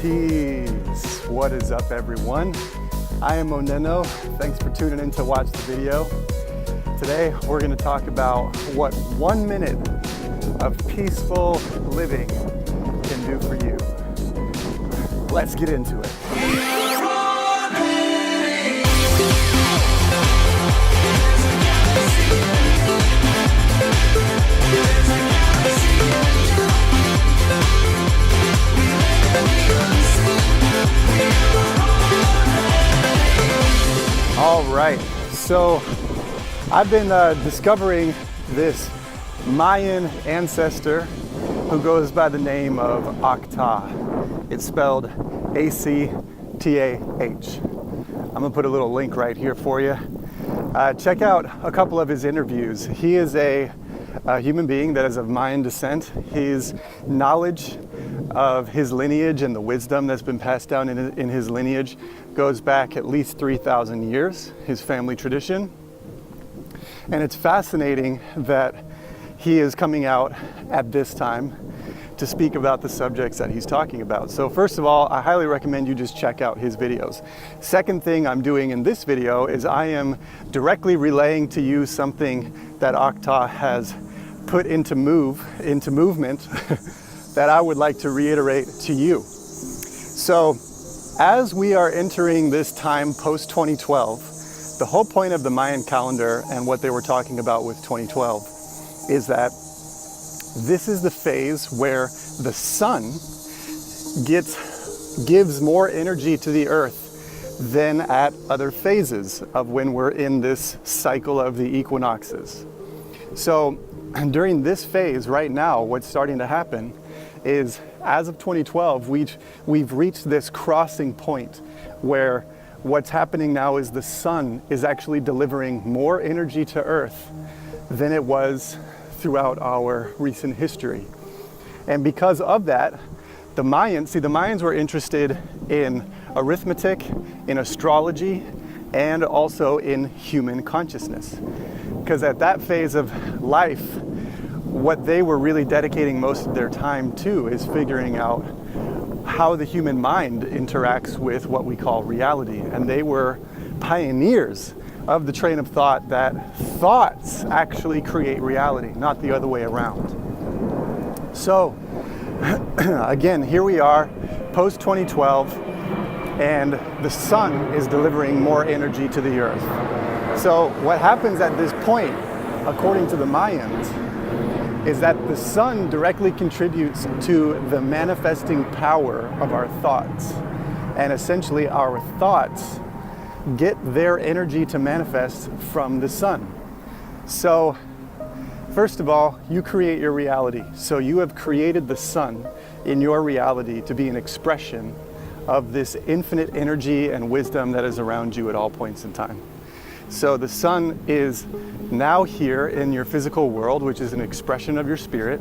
Peace. What is up, everyone? I am OnenO. Thanks for tuning in to watch the video. Today, we're going to talk about what 1 minute of peaceful living can do for you. Let's get into it. All right, so I've been discovering this Mayan ancestor who goes by the name of Ac Tah. It's spelled A-C-T-A-H. I'm gonna put a little link right here for you. Check out a couple of his interviews. He is a human being that is of Mayan descent. His knowledge of his lineage and the wisdom that's been passed down in his lineage goes back at least 3,000 years, his family tradition. And it's fascinating that he is coming out at this time to speak about the subjects that he's talking about. So first of all, I highly recommend you just check out his videos. Second thing I'm doing in this video is I am directly relaying to you something that Ac Tah has put into movement that I would like to reiterate to you. So as we are entering this time post-2012, the whole point of the Mayan calendar and what they were talking about with 2012 is that this is the phase where the sun gives more energy to the earth than at other phases of when we're in this cycle of the equinoxes. So during this phase right now, what's starting to happen is, as of 2012, we've reached this crossing point where what's happening now is the sun is actually delivering more energy to Earth than it was throughout our recent history. And because of that, the Mayans were interested in arithmetic, in astrology, and also in human consciousness. Because at that phase of life, what they were really dedicating most of their time to is figuring out how the human mind interacts with what we call reality. And they were pioneers of the train of thought that thoughts actually create reality, not the other way around. So again, here we are, post-2012, and the sun is delivering more energy to the earth. So what happens at this point, according to the Mayans, is that the sun directly contributes to the manifesting power of our thoughts. And essentially our thoughts get their energy to manifest from the sun. So first of all, you create your reality. So you have created the sun in your reality to be an expression of this infinite energy and wisdom that is around you at all points in time. So the sun is now here in your physical world, which is an expression of your spirit,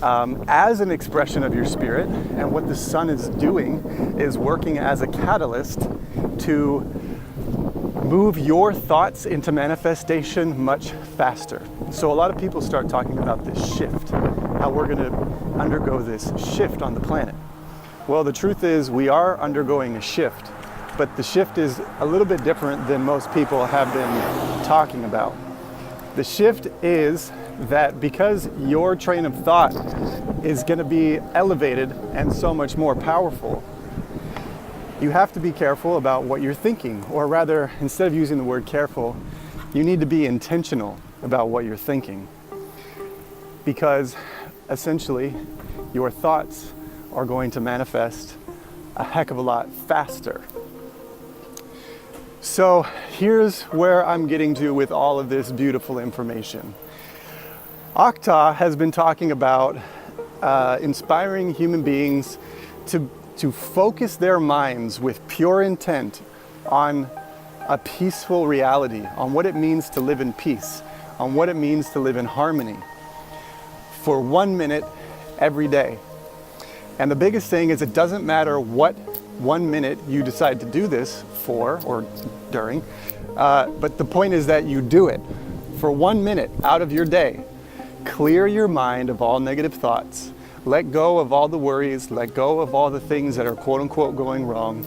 as an expression of your spirit. And what the sun is doing is working as a catalyst to move your thoughts into manifestation much faster. So a lot of people start talking about this shift, how we're going to undergo this shift on the planet. Well, the truth is we are undergoing a shift. But the shift is a little bit different than most people have been talking about. The shift is that because your train of thought is going to be elevated and so much more powerful, you have to be careful about what you're thinking. Or rather, instead of using the word careful, you need to be intentional about what you're thinking. Because essentially, your thoughts are going to manifest a heck of a lot faster. So here's where I'm getting to with all of this beautiful information. Ac Tah has been talking about inspiring human beings to focus their minds with pure intent on a peaceful reality, on what it means to live in peace, on what it means to live in harmony for 1 minute every day. And the biggest thing is it doesn't matter what 1 minute you decide to do this for or during, but the point is that you do it for 1 minute out of your day. Clear your mind of all negative thoughts, Let go of all the worries, let go of all the things that are quote unquote going wrong,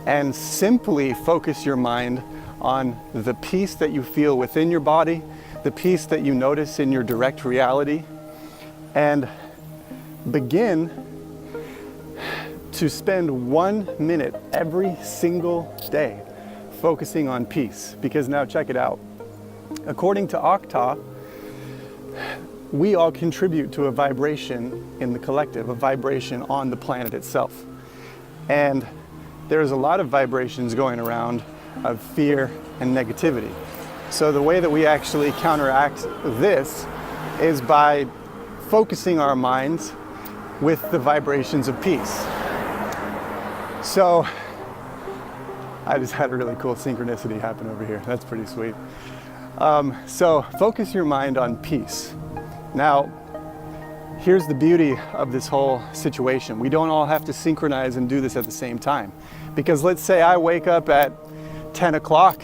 and simply focus your mind on the peace that you feel within your body, the peace that you notice in your direct reality, and begin to spend 1 minute every single day focusing on peace. Because now check it out. According to Octa, we all contribute to a vibration in the collective, a vibration on the planet itself. And there's a lot of vibrations going around of fear and negativity. So the way that we actually counteract this is by focusing our minds with the vibrations of peace. So I just had a really cool synchronicity happen over here. That's pretty sweet. So focus your mind on peace. Now, here's the beauty of this whole situation. We don't all have to synchronize and do this at the same time. Because let's say I wake up at 10 o'clock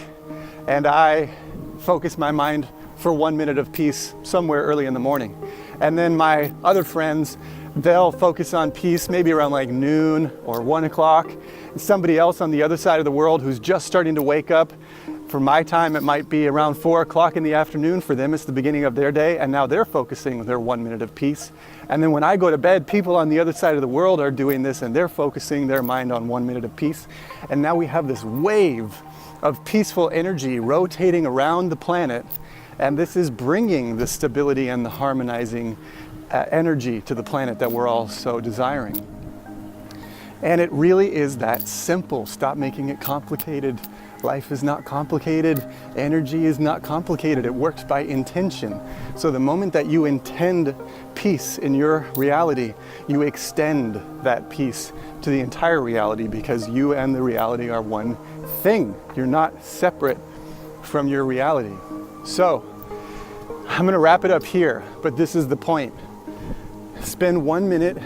and I focus my mind for 1 minute of peace somewhere early in the morning. And then my other friends, they'll focus on peace maybe around like noon or 1 o'clock. And somebody else on the other side of the world who's just starting to wake up, for my time it might be around 4 o'clock in the afternoon. For them it's the beginning of their day, and now they're focusing their 1 minute of peace. And then when I go to bed, people on the other side of the world are doing this and they're focusing their mind on 1 minute of peace. And now we have this wave of peaceful energy rotating around the planet, and this is bringing the stability and the harmonizing energy to the planet that we're all so desiring. And it really is that simple. Stop making it complicated. Life is not complicated. Energy is not complicated. It works by intention. So the moment that you intend peace in your reality, you extend that peace to the entire reality, because you and the reality are one thing. You're not separate from your reality. So I'm going to wrap it up here, but this is the point. Spend 1 minute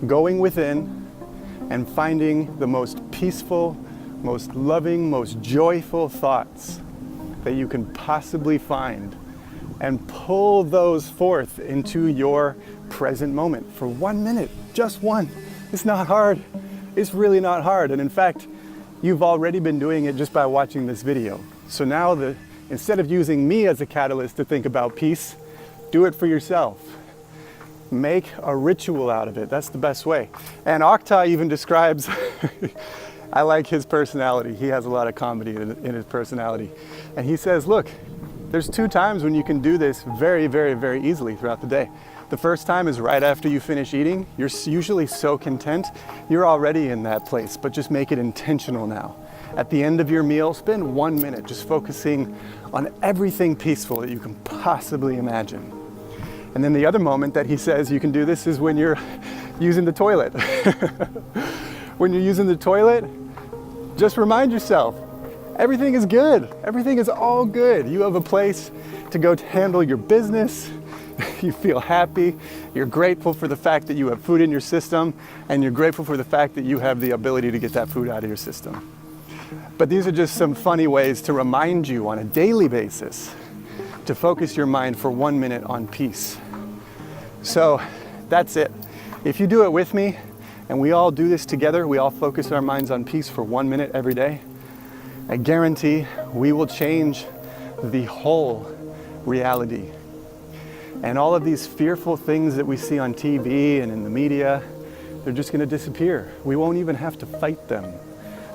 going within and finding the most peaceful, most loving, most joyful thoughts that you can possibly find, and pull those forth into your present moment for 1 minute, just one. It's not hard. It's really not hard. And in fact, you've already been doing it just by watching this video. So now instead of using me as a catalyst to think about peace, do it for yourself. Make a ritual out of it. That's the best way. And Octa even describes, I like his personality. He has a lot of comedy in his personality. And he says, look, there's 2 times when you can do this very, very, very easily throughout the day. The first time is right after you finish eating. You're usually so content. You're already in that place, but just make it intentional now. At the end of your meal, spend 1 minute just focusing on everything peaceful that you can possibly imagine. And then the other moment that he says you can do this is when you're using the toilet. When you're using the toilet, just remind yourself, everything is good. Everything is all good. You have a place to go to handle your business. You feel happy. You're grateful for the fact that you have food in your system, and you're grateful for the fact that you have the ability to get that food out of your system. But these are just some funny ways to remind you on a daily basis to focus your mind for 1 minute on peace. So that's it. If you do it with me, and we all do this together, we all focus our minds on peace for 1 minute every day, I guarantee we will change the whole reality. And all of these fearful things that we see on TV and in the media, they're just going to disappear. We won't even have to fight them.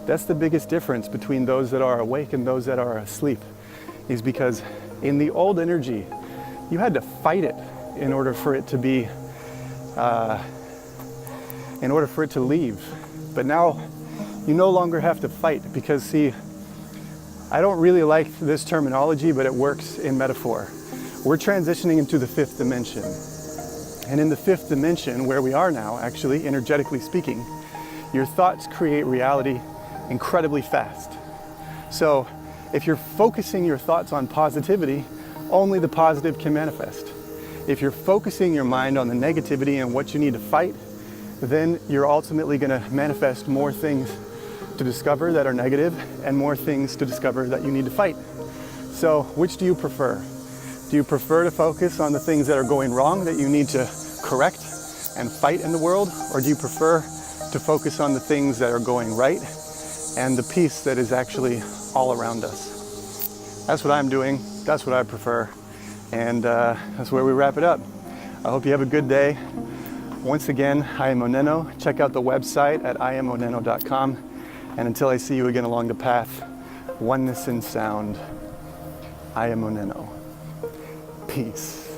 That's the biggest difference between those that are awake and those that are asleep, is because in the old energy, you had to fight it in order for it to be, in order for it to leave. But now you no longer have to fight, because see, I don't really like this terminology, but it works in metaphor. We're transitioning into the 5th dimension. And in the 5th dimension, where we are now, actually, energetically speaking, your thoughts create reality incredibly fast. So if you're focusing your thoughts on positivity, only the positive can manifest. If you're focusing your mind on the negativity and what you need to fight, then you're ultimately going to manifest more things to discover that are negative and more things to discover that you need to fight. So which do you prefer? Do you prefer to focus on the things that are going wrong that you need to correct and fight in the world, or do you prefer to focus on the things that are going right and the peace that is actually all around us? That's what I'm doing. That's what I prefer. And that's where we wrap it up. I hope you have a good day. Once again, I am OnenO. Check out the website at iamoneno.com. And until I see you again along the path, oneness in sound, I am OnenO. Peace.